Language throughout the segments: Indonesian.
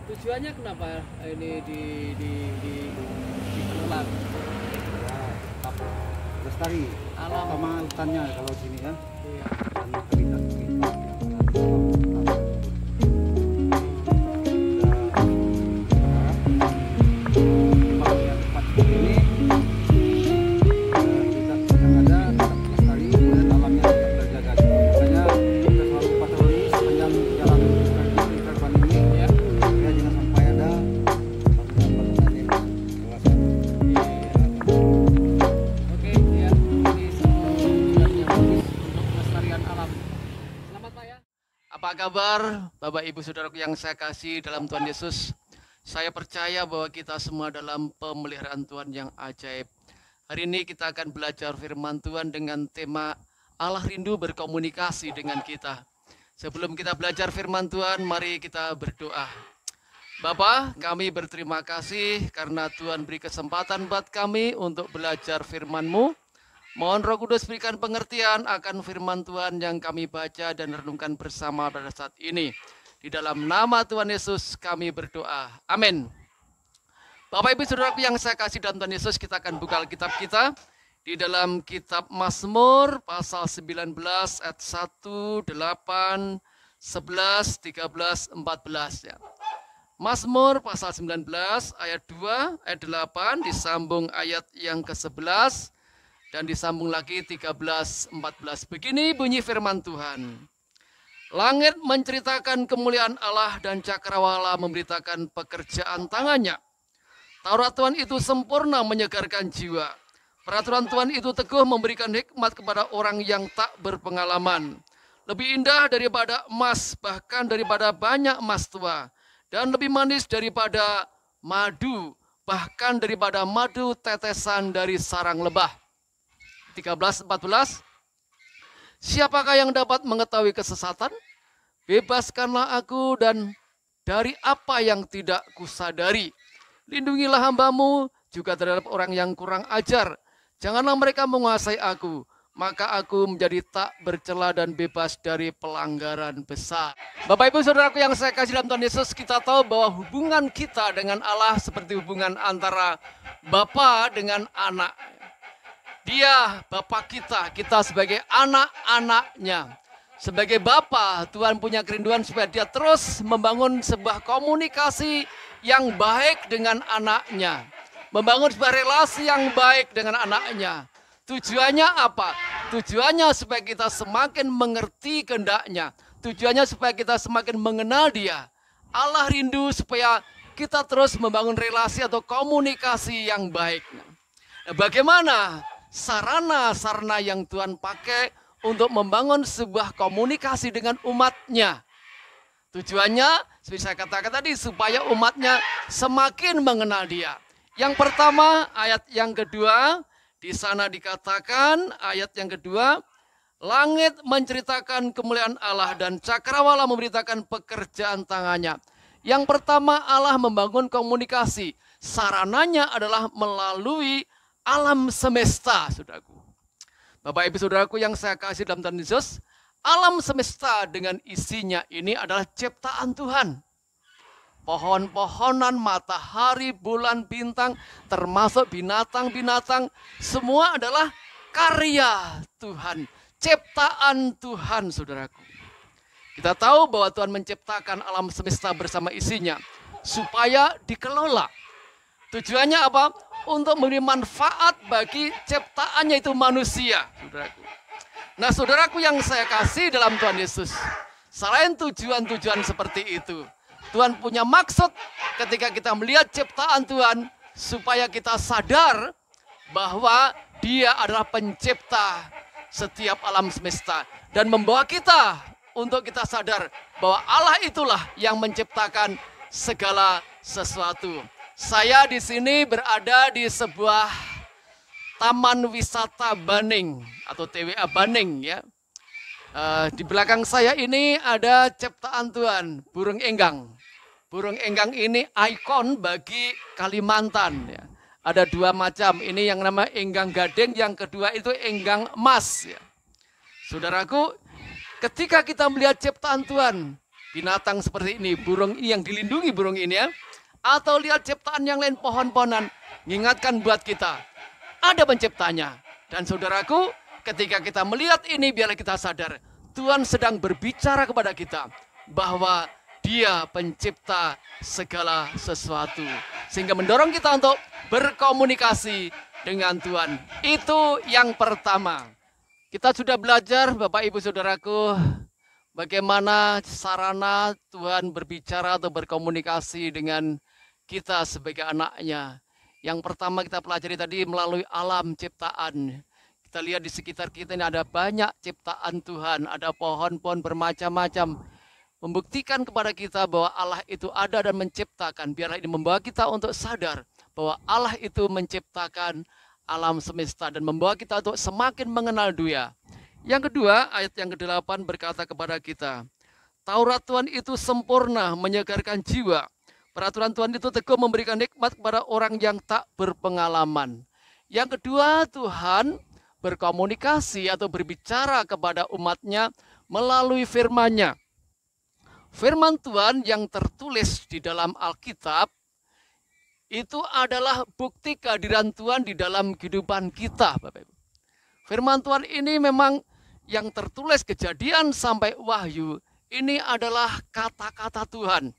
Tujuannya kenapa ini dikelola? Ya, tetap lestari Alam. sama hutannya kalau sini ya. Iya. Dan habitat kita yang ada di bawah hutan tersebut. Berharap dengan tempat seperti ini habitat yang ada tetap lestari dan alamnya tetap terjaga. Makanya kita selalu patroli sepanjang jalan Kerban ini ya, jangan sampai ada bangunan yang kawasan. Iya. Oke, ya. Ini satu tujuan yang bagus untuk pelestarian alam. Selamat Pak ya. Apa kabar Bapak Ibu Saudaraku yang saya kasih dalam Tuhan Yesus? Saya percaya bahwa kita semua dalam pemeliharaan Tuhan yang ajaib. Hari ini kita akan belajar firman Tuhan dengan tema Allah rindu berkomunikasi dengan kita. Sebelum kita belajar firman Tuhan, mari kita berdoa. Bapa, kami berterima kasih karena Tuhan beri kesempatan buat kami untuk belajar firman-Mu. Mohon Roh Kudus berikan pengertian akan firman Tuhan yang kami baca dan renungkan bersama pada saat ini. Di dalam nama Tuhan Yesus kami berdoa. Amin. Bapak Ibu Saudaraku yang saya kasih dalam Tuhan Yesus, kita akan buka Alkitab kita di dalam kitab Mazmur pasal 19 ayat 1, 8, 11, 13, 14 ya. Mazmur pasal 19 ayat 2, ayat 8 disambung ayat yang ke-11 dan disambung lagi 13, 14. Begini bunyi firman Tuhan. Langit menceritakan kemuliaan Allah dan cakrawala memberitakan pekerjaan tangannya. Taurat Tuhan itu sempurna menyegarkan jiwa. Peraturan Tuhan itu teguh memberikan hikmat kepada orang yang tak berpengalaman. Lebih indah daripada emas, bahkan daripada banyak emas tua. Dan lebih manis daripada madu, bahkan daripada madu tetesan dari sarang lebah. 13, 14. Siapakah yang dapat mengetahui kesesatan? Bebaskanlah aku dan dari apa yang tidak kusadari. Lindungilah hamba-Mu juga terhadap orang yang kurang ajar. Janganlah mereka menguasai aku, maka aku menjadi tak bercela dan bebas dari pelanggaran besar. Bapak Ibu Saudaraku yang saya kasih dalam Tuhan Yesus, kita tahu bahwa hubungan kita dengan Allah seperti hubungan antara Bapa dengan anak. Dia Bapa kita sebagai anak-anaknya. Sebagai Bapa, Tuhan punya kerinduan supaya dia terus membangun sebuah komunikasi yang baik dengan anaknya. Membangun sebuah relasi yang baik dengan anaknya. Tujuannya apa? Tujuannya supaya kita semakin mengerti kehendaknya. Tujuannya supaya kita semakin mengenal dia. Allah rindu supaya kita terus membangun relasi atau komunikasi yang baik. Nah, bagaimana sarana-sarana yang Tuhan pakai untuk membangun sebuah komunikasi dengan umatnya? Tujuannya, seperti saya katakan tadi, supaya umatnya semakin mengenal dia. Yang pertama, ayat yang kedua, di sana dikatakan, ayat yang kedua, langit menceritakan kemuliaan Allah dan cakrawala memberitakan pekerjaan tangannya. Yang pertama, Allah membangun komunikasi. Sarananya adalah melalui alam semesta, saudaraku. Bapak Ibu Saudaraku yang saya kasih dalam Tuhan Yesus, alam semesta dengan isinya ini adalah ciptaan Tuhan. Pohon-pohonan, matahari, bulan, bintang, termasuk binatang-binatang, semua adalah karya Tuhan, ciptaan Tuhan, saudaraku. Kita tahu bahwa Tuhan menciptakan alam semesta bersama isinya, supaya dikelola. Tujuannya apa? Untuk memberi manfaat bagi ciptaannya itu manusia, saudaraku. Nah, saudaraku yang saya kasih dalam Tuhan Yesus, selain tujuan-tujuan seperti itu, Tuhan punya maksud ketika kita melihat ciptaan Tuhan, supaya kita sadar bahwa Dia adalah pencipta setiap alam semesta. Dan membawa kita untuk kita sadar bahwa Allah itulah yang menciptakan segala sesuatu. Saya di sini berada di sebuah Taman Wisata Baning atau TWA Baning ya. Di belakang saya ini ada ciptaan Tuhan, burung enggang. Burung enggang ini ikon bagi Kalimantan ya. Ada dua macam, ini yang nama enggang gading, yang kedua itu enggang emas ya. Saudaraku, ketika kita melihat ciptaan Tuhan, binatang seperti ini, burung ini yang dilindungi burung ini ya. Atau lihat ciptaan yang lain, pohon-pohonan, mengingatkan buat kita, ada penciptanya. Dan saudaraku, ketika kita melihat ini, biarlah kita sadar, Tuhan sedang berbicara kepada kita, bahwa Dia pencipta segala sesuatu. Sehingga mendorong kita untuk berkomunikasi dengan Tuhan. Itu yang pertama. Kita sudah belajar, Bapak Ibu Saudaraku, bagaimana sarana Tuhan berbicara atau berkomunikasi dengan kita sebagai anak-Nya. Yang pertama kita pelajari tadi melalui alam ciptaan. Kita lihat di sekitar kita ini ada banyak ciptaan Tuhan, ada pohon-pohon bermacam-macam. Membuktikan kepada kita bahwa Allah itu ada dan menciptakan. Biarlah ini membawa kita untuk sadar bahwa Allah itu menciptakan alam semesta dan membawa kita untuk semakin mengenal Dia. Yang kedua, ayat yang ke-8 berkata kepada kita, Taurat Tuhan itu sempurna, menyegarkan jiwa. Peraturan Tuhan itu teguh, memberikan nikmat kepada orang yang tak berpengalaman. Yang kedua, Tuhan berkomunikasi atau berbicara kepada umatnya melalui firman-Nya. Firman Tuhan yang tertulis di dalam Alkitab itu adalah bukti kehadiran Tuhan di dalam kehidupan kita, Bapak Ibu. Firman Tuhan ini memang yang tertulis Kejadian sampai Wahyu, ini adalah kata-kata Tuhan.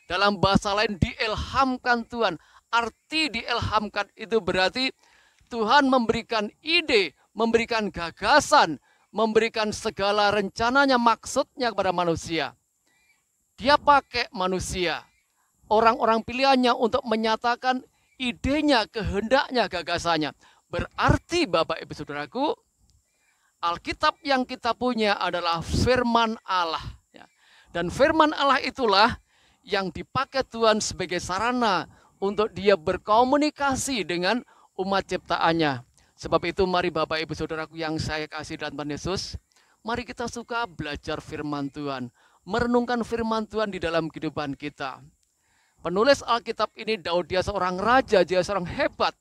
Dalam bahasa lain, diilhamkan Tuhan. Arti diilhamkan itu berarti Tuhan memberikan ide, memberikan gagasan, memberikan segala rencananya, maksudnya kepada manusia. Dia pakai manusia, orang-orang pilihannya untuk menyatakan idenya, kehendaknya, gagasannya. Berarti Bapak Ibu Saudaraku, Alkitab yang kita punya adalah firman Allah. Dan firman Allah itulah yang dipakai Tuhan sebagai sarana untuk Dia berkomunikasi dengan umat ciptaannya. Sebab itu mari Bapak Ibu Saudaraku yang saya kasih dalam Tuhan Yesus, mari kita suka belajar firman Tuhan, merenungkan firman Tuhan di dalam kehidupan kita. Penulis Alkitab ini Daud, dia seorang raja, dia seorang hebat,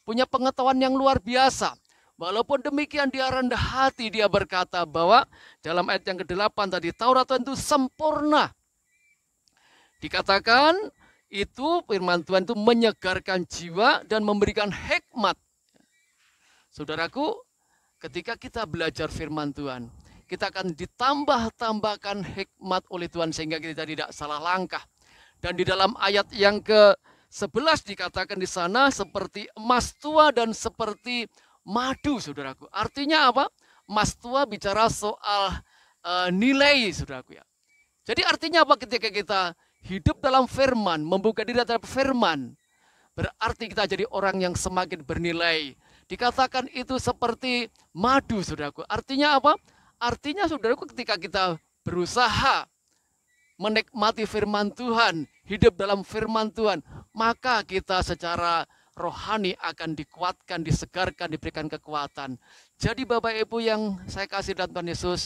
punya pengetahuan yang luar biasa. Walaupun demikian dia rendah hati, dia berkata bahwa dalam ayat yang ke-8 tadi, Taurat Tuhan itu sempurna. Dikatakan itu firman Tuhan itu menyegarkan jiwa dan memberikan hikmat. Saudaraku, ketika kita belajar firman Tuhan, kita akan ditambah-tambahkan hikmat oleh Tuhan sehingga kita tidak salah langkah. Dan di dalam ayat yang ke-11 dikatakan di sana seperti emas tua dan seperti madu, saudaraku. Artinya apa? Emas tua bicara soal nilai, saudaraku ya. Jadi artinya apa ketika kita hidup dalam firman, membuka diri terhadap firman, berarti kita jadi orang yang semakin bernilai. Dikatakan itu seperti madu, saudaraku. Artinya apa? Artinya saudaraku ketika kita berusaha menikmati firman Tuhan, hidup dalam firman Tuhan, maka kita secara rohani akan dikuatkan, disegarkan, diberikan kekuatan. Jadi Bapak Ibu yang saya kasih dalam Tuhan Yesus,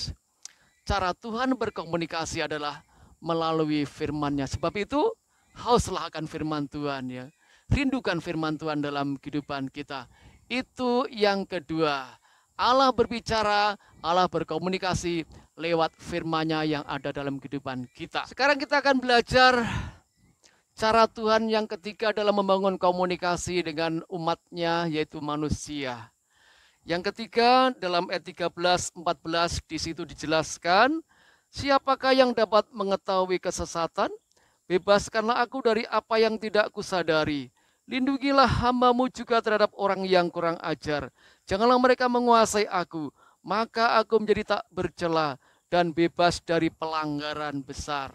cara Tuhan berkomunikasi adalah melalui firman-Nya. Sebab itu, hauslah akan firman Tuhan ya. Rindukan firman Tuhan dalam kehidupan kita. Itu yang kedua. Allah berbicara, Allah berkomunikasi lewat firman-Nya yang ada dalam kehidupan kita. Sekarang kita akan belajar cara Tuhan yang ketiga dalam membangun komunikasi dengan umat-Nya, yaitu manusia. Yang ketiga dalam ayat 13-14 di situ dijelaskan, siapakah yang dapat mengetahui kesesatan? Bebaskanlah aku dari apa yang tidak kusadari. Lindungilah hamba-Mu juga terhadap orang yang kurang ajar. Janganlah mereka menguasai aku, maka aku menjadi tak bercela dan bebas dari pelanggaran besar.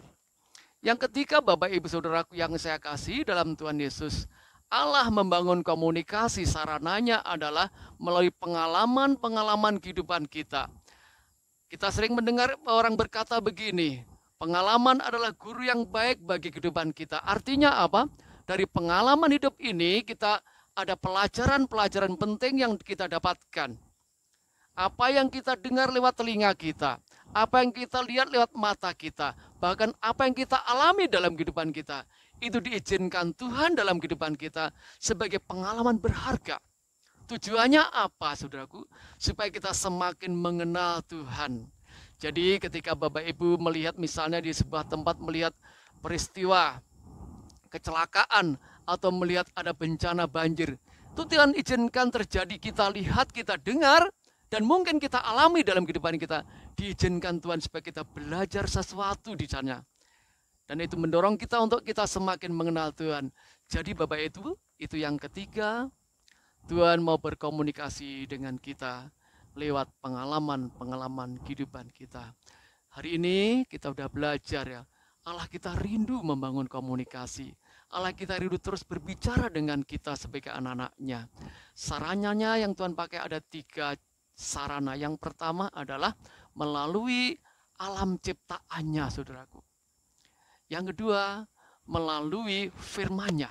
Yang ketiga Bapak Ibu Saudaraku yang saya kasih dalam Tuhan Yesus, Allah membangun komunikasi sarananya adalah melalui pengalaman-pengalaman kehidupan kita. Kita sering mendengar orang berkata begini, pengalaman adalah guru yang baik bagi kehidupan kita. Artinya apa? Dari pengalaman hidup ini kita ada pelajaran-pelajaran penting yang kita dapatkan. Apa yang kita dengar lewat telinga kita, apa yang kita lihat lewat mata kita, bahkan apa yang kita alami dalam kehidupan kita, itu diizinkan Tuhan dalam kehidupan kita sebagai pengalaman berharga. Tujuannya apa, saudaraku? Supaya kita semakin mengenal Tuhan. Jadi ketika Bapak Ibu melihat misalnya di sebuah tempat melihat peristiwa kecelakaan atau melihat ada bencana banjir, itu Tuhan izinkan terjadi, kita lihat, kita dengar, dan mungkin kita alami dalam kehidupan kita. Diizinkan Tuhan supaya kita belajar sesuatu di sana. Dan itu mendorong kita untuk kita semakin mengenal Tuhan. Jadi Bapak itu yang ketiga, Tuhan mau berkomunikasi dengan kita lewat pengalaman-pengalaman kehidupan kita. Hari ini kita udah belajar ya, Allah kita rindu membangun komunikasi. Allah kita rindu terus berbicara dengan kita sebagai anak-anaknya. Sarananya yang Tuhan pakai ada 3 sarana. Yang pertama adalah melalui alam ciptaannya, saudaraku. Yang kedua, melalui firman-Nya.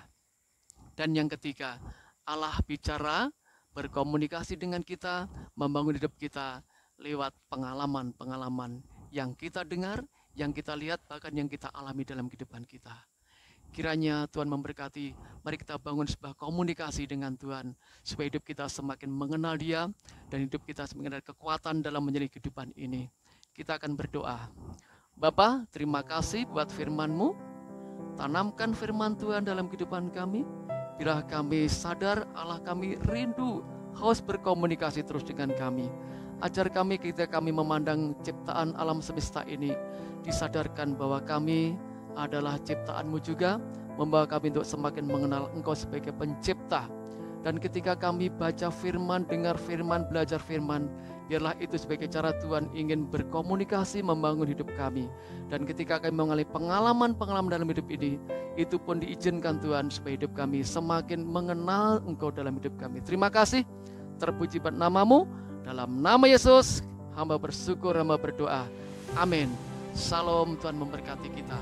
Dan yang ketiga, Allah bicara, berkomunikasi dengan kita, membangun hidup kita lewat pengalaman-pengalaman yang kita dengar, yang kita lihat, bahkan yang kita alami dalam kehidupan kita. Kiranya Tuhan memberkati, mari kita bangun sebuah komunikasi dengan Tuhan, supaya hidup kita semakin mengenal Dia, dan hidup kita semakin ada kekuatan dalam menjalani kehidupan ini. Kita akan berdoa. Bapa, terima kasih buat firman-Mu, tanamkan firman Tuhan dalam kehidupan kami, biarlah kami sadar Allah kami rindu, haus berkomunikasi terus dengan kami. Ajar kami ketika kami memandang ciptaan alam semesta ini, disadarkan bahwa kami adalah ciptaan-Mu juga, membawa kami untuk semakin mengenal Engkau sebagai pencipta. Dan ketika kami baca firman, dengar firman, belajar firman, biarlah itu sebagai cara Tuhan ingin berkomunikasi, membangun hidup kami. Dan ketika kami mengalami pengalaman-pengalaman dalam hidup ini, itu pun diizinkan Tuhan supaya hidup kami semakin mengenal Engkau dalam hidup kami. Terima kasih, terpuji buat nama-Mu. Dalam nama Yesus, hamba bersyukur, hamba berdoa. Amin. Salam, Tuhan memberkati kita.